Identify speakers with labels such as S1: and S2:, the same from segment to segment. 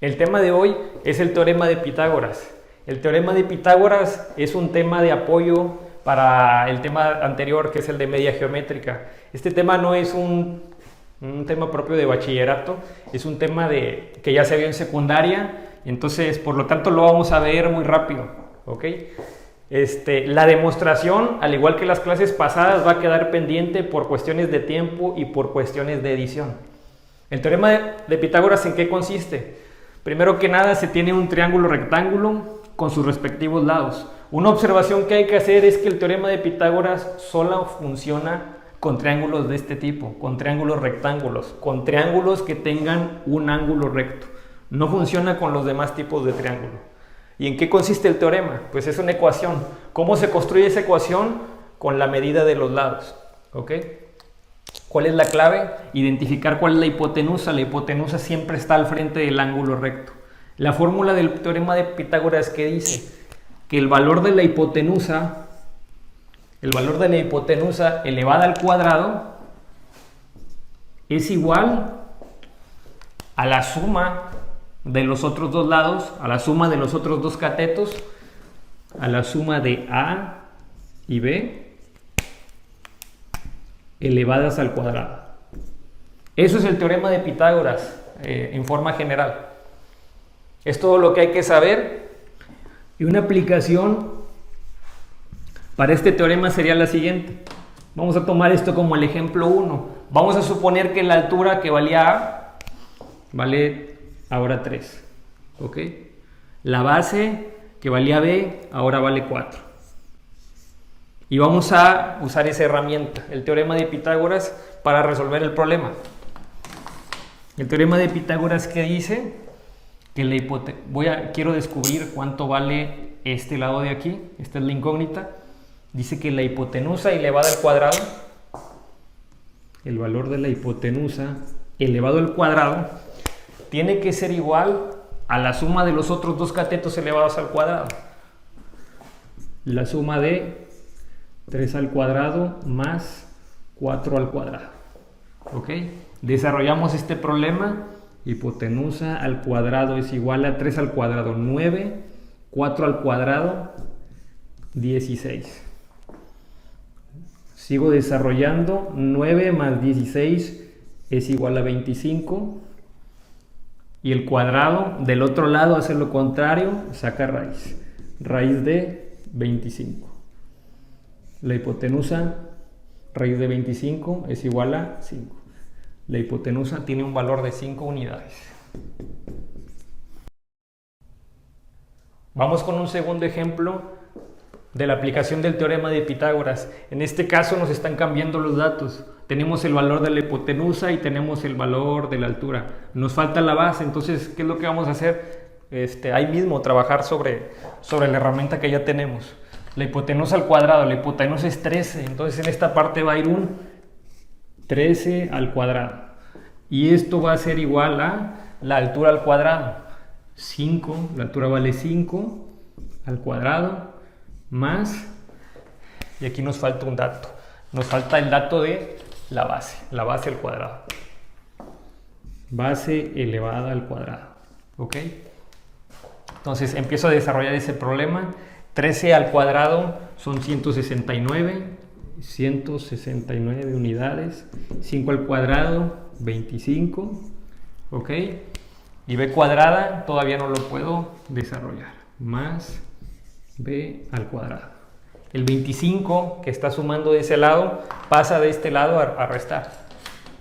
S1: El tema de hoy es el teorema de Pitágoras. El teorema de Pitágoras es un tema de apoyo para el tema anterior, que es el de media geométrica. Este tema no es un tema propio de bachillerato, es un tema que ya se vio en secundaria, entonces por lo tanto lo vamos a ver muy rápido, ¿ok? La demostración, al igual que las clases pasadas, va a quedar pendiente por cuestiones de tiempo y por cuestiones de edición. El teorema de Pitágoras, ¿en qué consiste? Primero que nada, se tiene un triángulo rectángulo con sus respectivos lados. Una observación que hay que hacer es que el teorema de Pitágoras solo funciona con triángulos de este tipo, con triángulos rectángulos, con triángulos que tengan un ángulo recto. No funciona con los demás tipos de triángulo. ¿Y en qué consiste el teorema? Pues es una ecuación. ¿Cómo se construye esa ecuación? Con la medida de los lados, ¿ok? ¿Cuál es la clave? Identificar cuál es la hipotenusa. La hipotenusa siempre está al frente del ángulo recto. La fórmula del teorema de Pitágoras que dice que el valor de la hipotenusa elevada al cuadrado es igual a la suma de los otros dos lados, a la suma de los otros dos catetos, a la suma de A y B elevadas al cuadrado. Eso es el teorema de Pitágoras en forma general. Es todo lo que hay que saber. Y una aplicación para este teorema sería la siguiente. Vamos a tomar esto como el ejemplo 1. Vamos a suponer que la altura que valía A vale ahora 3. ¿Ok? La base que valía B ahora vale 4. Y vamos a usar esa herramienta, el teorema de Pitágoras, para resolver el problema. El teorema de Pitágoras que dice que quiero descubrir cuánto vale este lado de aquí, esta es la incógnita. Dice que la hipotenusa elevada al cuadrado, el valor de la hipotenusa elevado al cuadrado, tiene que ser igual a la suma de los otros dos catetos elevados al cuadrado. La suma de 3 al cuadrado más 4 al cuadrado. ¿Ok? Desarrollamos este problema. Hipotenusa al cuadrado es igual a 3 al cuadrado 9, 4 al cuadrado 16. Sigo desarrollando. 9 más 16 es igual a 25. Y el cuadrado del otro lado hace lo contrario, saca raíz. Raíz de 25. La hipotenusa, raíz de 25, es igual a 5. La hipotenusa tiene un valor de 5 unidades. Vamos con un segundo ejemplo de la aplicación del teorema de Pitágoras. En este caso nos están cambiando los datos. Tenemos el valor de la hipotenusa y tenemos el valor de la altura. Nos falta la base, entonces, ¿qué es lo que vamos a hacer? Ahí mismo, trabajar sobre la herramienta que ya tenemos. La hipotenusa al cuadrado, la hipotenusa es 13, entonces en esta parte va a ir un 13 al cuadrado. Y esto va a ser igual a la altura al cuadrado. 5, la altura vale 5 al cuadrado, más, y aquí nos falta un dato. Nos falta el dato de la base al cuadrado. Base elevada al cuadrado. ¿Ok? Entonces empiezo a desarrollar ese problema. 13 al cuadrado son 169 unidades. 5 al cuadrado, 25. ¿Ok? Y b cuadrada todavía no lo puedo desarrollar. Más b al cuadrado. El 25 que está sumando de ese lado pasa de este lado a restar.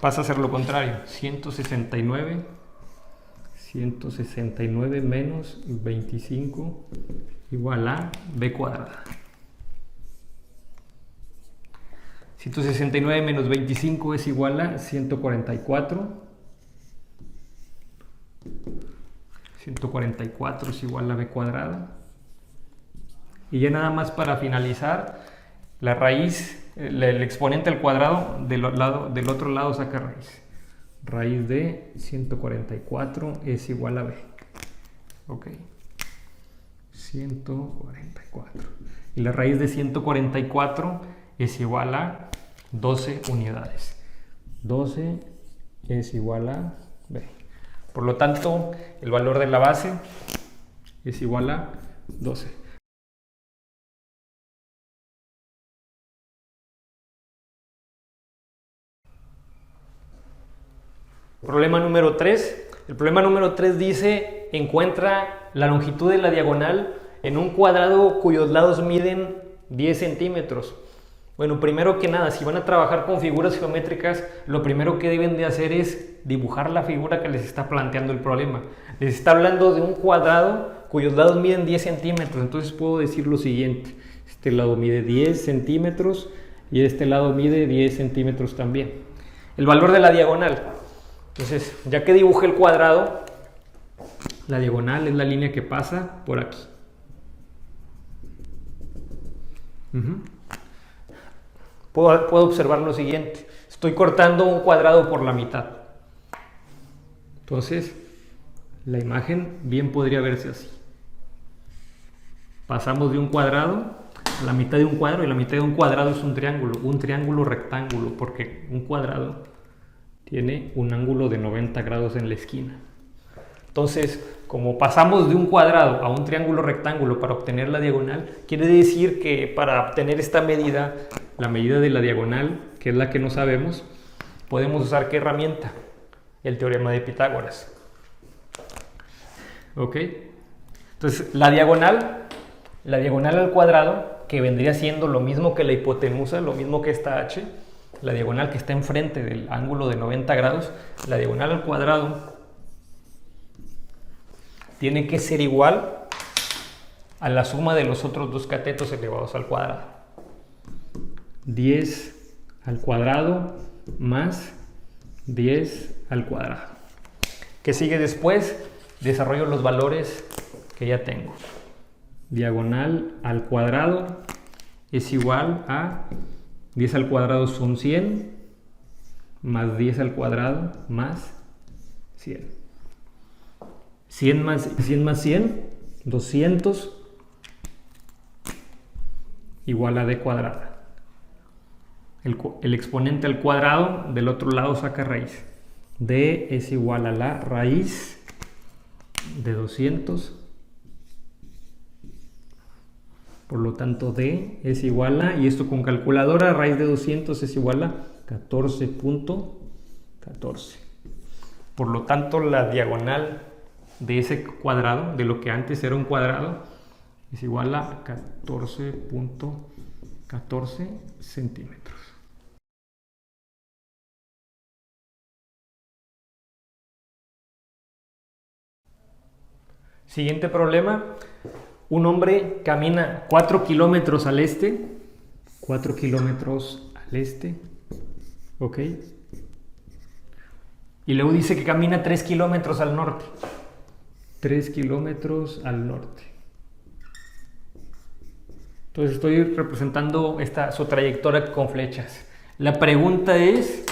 S1: Pasa a ser lo contrario. 169 menos 25 igual a b cuadrada. 169 menos 25 es igual a 144. 144 es igual a b cuadrada. Y ya nada más para finalizar, la raíz, el exponente al cuadrado del otro lado saca raíz. Raíz de 144 es igual a b. Ok. 144. Y la raíz de 144 es igual a 12 unidades. 12 es igual a b. Por lo tanto, el valor de la base es igual a 12. Problema número 3. El problema número 3 dice, encuentra la longitud de la diagonal en un cuadrado cuyos lados miden 10 centímetros. Bueno, primero que nada, si van a trabajar con figuras geométricas, lo primero que deben de hacer es dibujar la figura que les está planteando el problema. Les está hablando de un cuadrado cuyos lados miden 10 centímetros. Entonces puedo decir lo siguiente. Este lado mide 10 centímetros y este lado mide 10 centímetros también. El valor de la diagonal. Entonces, ya que dibujé el cuadrado, la diagonal es la línea que pasa por aquí. Puedo observar lo siguiente. Estoy cortando un cuadrado por la mitad. Entonces, la imagen bien podría verse así. Pasamos de un cuadrado a la mitad de un cuadrado, y la mitad de un cuadrado es un triángulo rectángulo, porque un cuadrado tiene un ángulo de 90 grados en la esquina. Entonces, como pasamos de un cuadrado a un triángulo rectángulo para obtener la diagonal, quiere decir que para obtener esta medida, la medida de la diagonal, que es la que no sabemos, podemos usar ¿qué herramienta? El teorema de Pitágoras. ¿Ok? Entonces, la diagonal al cuadrado, que vendría siendo lo mismo que la hipotenusa, lo mismo que esta h, la diagonal que está enfrente del ángulo de 90 grados, la diagonal al cuadrado tiene que ser igual a la suma de los otros dos catetos elevados al cuadrado. 10 al cuadrado más 10 al cuadrado. ¿Qué sigue después? Desarrollo los valores que ya tengo. Diagonal al cuadrado es igual a 10 al cuadrado son 100, más 10 al cuadrado más 100. 100 más 100, 200, igual a d cuadrada. El exponente al cuadrado del otro lado saca raíz. D es igual a la raíz de 200. Por lo tanto, D es igual a, y esto con calculadora, raíz de 200 es igual a 14.14. Por lo tanto, la diagonal de ese cuadrado, de lo que antes era un cuadrado, es igual a 14.14 centímetros. Siguiente problema. Un hombre camina 4 kilómetros al este. 4 kilómetros al este. ¿Ok? Y luego dice que camina 3 kilómetros al norte. 3 kilómetros al norte. Entonces estoy representando su trayectoria con flechas. La pregunta es,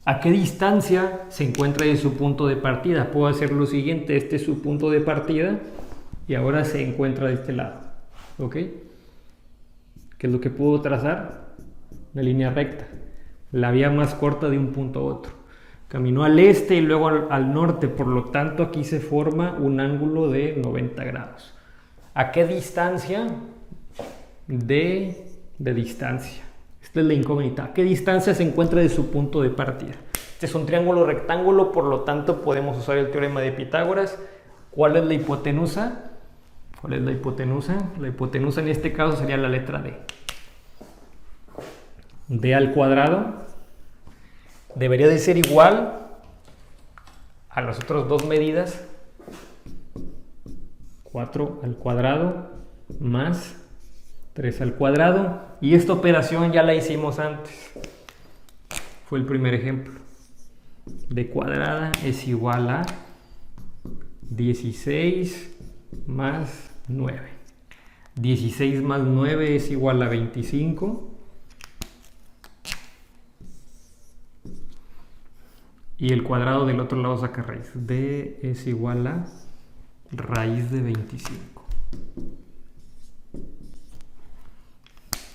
S1: ¿a qué distancia se encuentra de su punto de partida? Puedo hacer lo siguiente, este es su punto de partida y ahora se encuentra de este lado. ¿Ok? ¿Qué es lo que puedo trazar? Una línea recta. La vía más corta de un punto a otro. Caminó al este y luego al norte, por lo tanto aquí se forma un ángulo de 90 grados. ¿A qué distancia? De distancia. Esta es la incógnita. ¿A qué distancia se encuentra de su punto de partida? Este es un triángulo rectángulo, por lo tanto podemos usar el teorema de Pitágoras. ¿Cuál es la hipotenusa? ¿Cuál es la hipotenusa? La hipotenusa en este caso sería la letra D. D al cuadrado debería de ser igual a las otras dos medidas. 4 al cuadrado más 3 al cuadrado. Y esta operación ya la hicimos antes. Fue el primer ejemplo. D cuadrada es igual a 16 más 9. 16 más 9 es igual a 25. Y el cuadrado del otro lado saca raíz. D es igual a raíz de 25.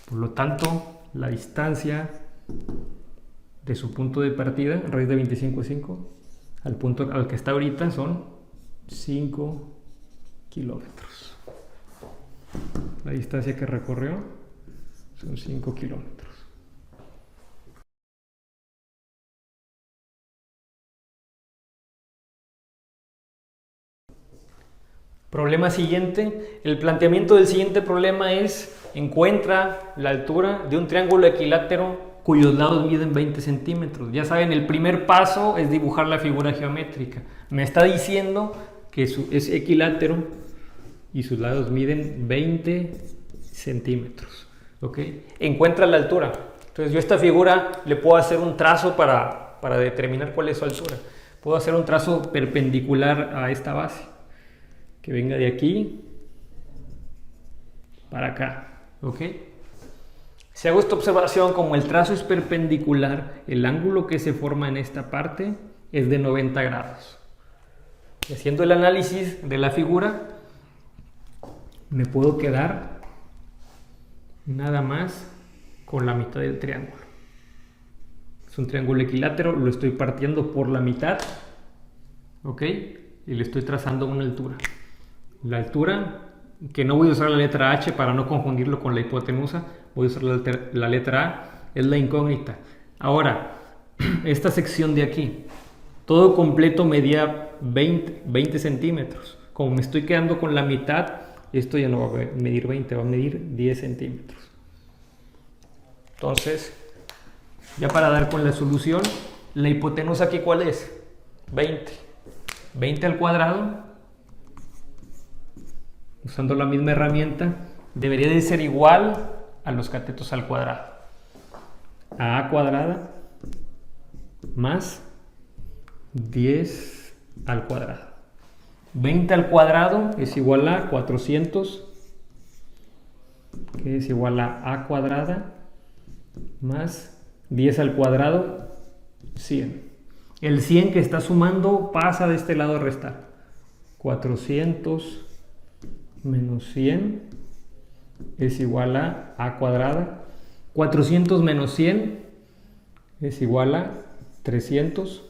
S1: Por lo tanto, la distancia de su punto de partida, raíz de 25 es 5, al punto al que está ahorita son 5 kilómetros. La distancia que recorrió son 5 kilómetros. Problema siguiente. El planteamiento del siguiente problema es: encuentra la altura de un triángulo equilátero cuyos lados miden 20 centímetros. Ya saben, el primer paso es dibujar la figura geométrica. Me está diciendo que es equilátero y sus lados miden 20 centímetros. ¿Ok? Encuentra la altura. Entonces yo a esta figura le puedo hacer un trazo para determinar cuál es su altura. Puedo hacer un trazo perpendicular a esta base, que venga de aquí para acá. ¿Ok? Si hago esta observación, como el trazo es perpendicular, el ángulo que se forma en esta parte es de 90 grados. Y haciendo el análisis de la figura, me puedo quedar nada más con la mitad del triángulo. Es un triángulo equilátero, lo estoy partiendo por la mitad, ¿ok? Y le estoy trazando una altura. La altura, que no voy a usar la letra H para no confundirlo con la hipotenusa, voy a usar la letra A, es la incógnita. Ahora, esta sección de aquí, todo completo medía 20 centímetros. Como me estoy quedando con la mitad, esto ya no va a medir 20, va a medir 10 centímetros. Entonces, ya para dar con la solución, la hipotenusa aquí, ¿cuál es? 20. 20 al cuadrado, usando la misma herramienta, debería de ser igual a los catetos al cuadrado. A cuadrada más 10 al cuadrado. 20 al cuadrado es igual a 400, que es igual a A cuadrada más 10 al cuadrado, 100. El 100 que está sumando pasa de este lado a restar. 400 menos 100 es igual a A cuadrada. 400 menos 100 es igual a 300.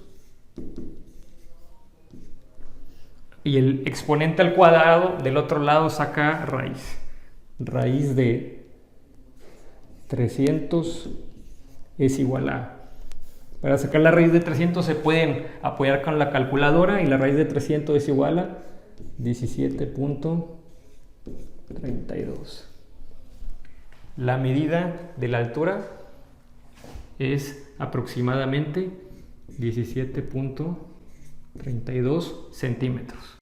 S1: Y el exponente al cuadrado del otro lado saca raíz. Raíz de 300 es igual a... Para sacar la raíz de 300 se pueden apoyar con la calculadora y la raíz de 300 es igual a 17.32. La medida de la altura es aproximadamente 17.32 centímetros.